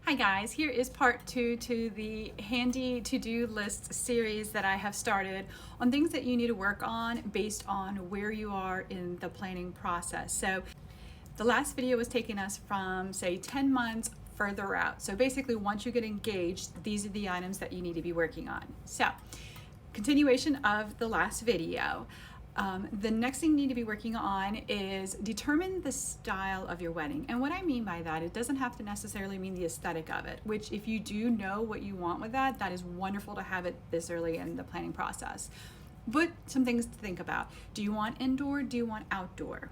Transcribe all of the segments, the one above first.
Hi guys, here is part 2 to the handy to-do list series that I have started on things that you need to work on based on where you are in the planning process. So the last video was taking us from, say, 10 months further out. So basically, once you get engaged, these are the items that you need to be working on. So continuation of the last video. The next thing you need to be working on is determine the style of your wedding. And what I mean by that, it doesn't have to necessarily mean the aesthetic of it, which if you do know what you want with that, that is wonderful to have it this early in the planning process. But some things to think about. Do you want indoor? Do you want outdoor?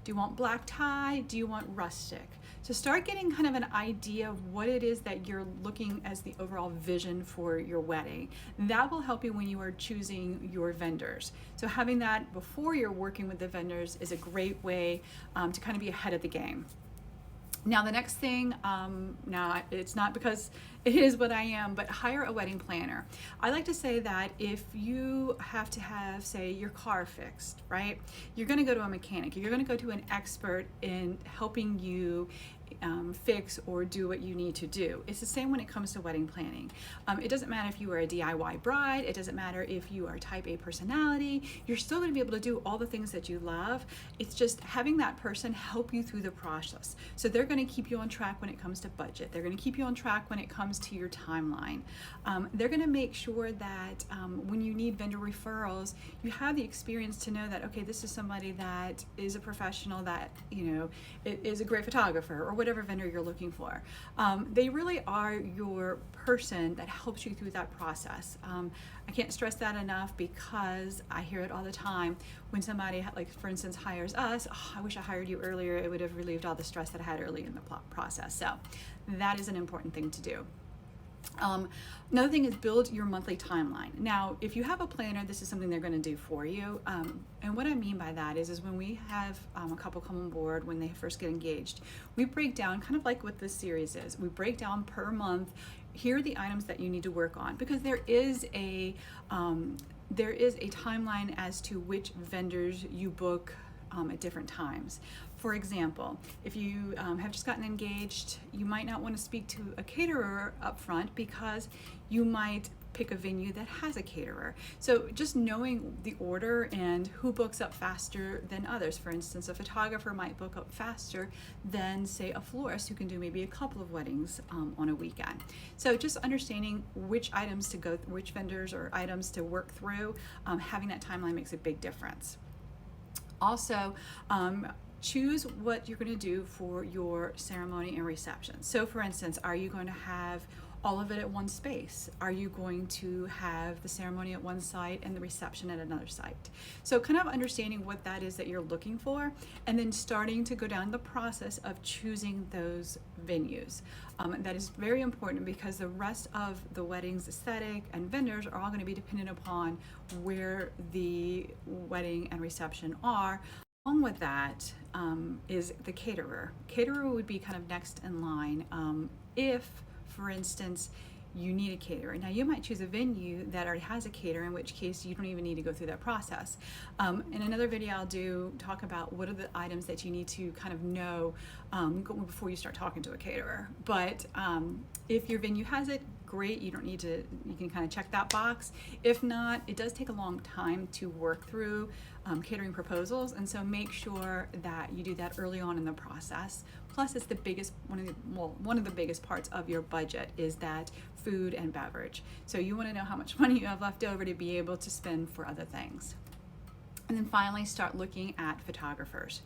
Do you want black tie? Do you want rustic? So start getting kind of an idea of what it is that you're looking as the overall vision for your wedding. That will help you when you are choosing your vendors. So having that before you're working with the vendors is a great way to kind of be ahead of the game. Now the next thing, now it's not because it is what I am, but hire a wedding planner. I like to say that if you have to have, say, your car fixed, right? You're gonna go to a mechanic. You're gonna go to an expert in helping you fix or do what you need to do. It's the same when it comes to wedding planning. It doesn't matter if you are a DIY bride, it doesn't matter if you are type A personality, you're still going to be able to do all the things that you love. It's just having that person help you through the process. So they're going to keep you on track when it comes to budget. They're going to keep you on track when it comes to your timeline. They're going to make sure that when you need vendor referrals, you have the experience to know that, okay, this is somebody that is a professional, that, you know, is a great photographer, or whatever vendor you're looking for. They really are your person that helps you through that process. I can't stress that enough because I hear it all the time when somebody, like for instance, hires us. Oh, I wish I hired you earlier. It would have relieved all the stress that I had early in the process. So that is an important thing to do. Another thing is build your monthly timeline. Now, if you have a planner, this is something they're going to do for you. And what I mean by that is when we have a couple come on board, when they first get engaged, we break down, kind of like what this series is, we break down per month, here are the items that you need to work on, because there is a timeline as to which vendors you book at different times. For example, if you have just gotten engaged, you might not want to speak to a caterer up front because you might pick a venue that has a caterer. So just knowing the order and who books up faster than others. For instance, a photographer might book up faster than, say, a florist who can do maybe a couple of weddings on a weekend. So just understanding which items to go, which vendors or items to work through, having that timeline makes a big difference. Also, choose what you're going to do for your ceremony and reception. So for instance, are you going to have all of it at one space? Are you going to have the ceremony at one site and the reception at another site? So kind of understanding what that is that you're looking for, and then starting to go down the process of choosing those venues. That is very important because the rest of the wedding's aesthetic and vendors are all going to be dependent upon where the wedding and reception are. Along with that is the caterer. Caterer would be kind of next in line if, for instance, you need a caterer. Now you might choose a venue that already has a caterer, in which case you don't even need to go through that process. In another video I'll talk about what are the items that you need to kind of know before you start talking to a caterer. But if your venue has it, great, you don't need to, you can kind of check that box. If not, it does take a long time to work through catering proposals, and so make sure that you do that early on in the process. Plus, it's the biggest, one of the biggest parts of your budget is that food and beverage. So you want to know how much money you have left over to be able to spend for other things. And then finally, start looking at photographers.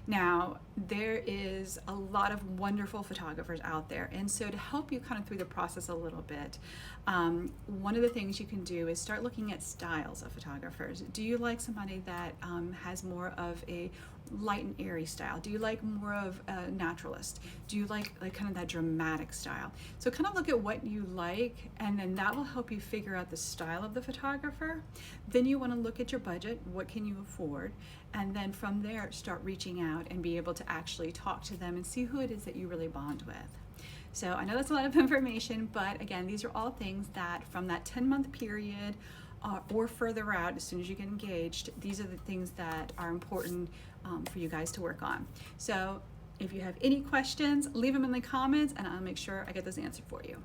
Now, there is a lot of wonderful photographers out there. And so to help you kind of through the process a little bit, one of the things you can do is start looking at styles of photographers. Do you like somebody that has more of a light and airy style? Do you like more of a naturalist? Do you like kind of that dramatic style? So kind of look at what you like, and then that will help you figure out the style of the photographer. Then you want to look at your budget, what can you afford, and then from there start reaching out and be able to actually talk to them and see who it is that you really bond with. So I know that's a lot of information, but again, these are all things that from that 10-month period or further out, as soon as you get engaged, these are the things that are important for you guys to work on. So If you have any questions, leave them in the comments and I'll make sure I get those answered for you.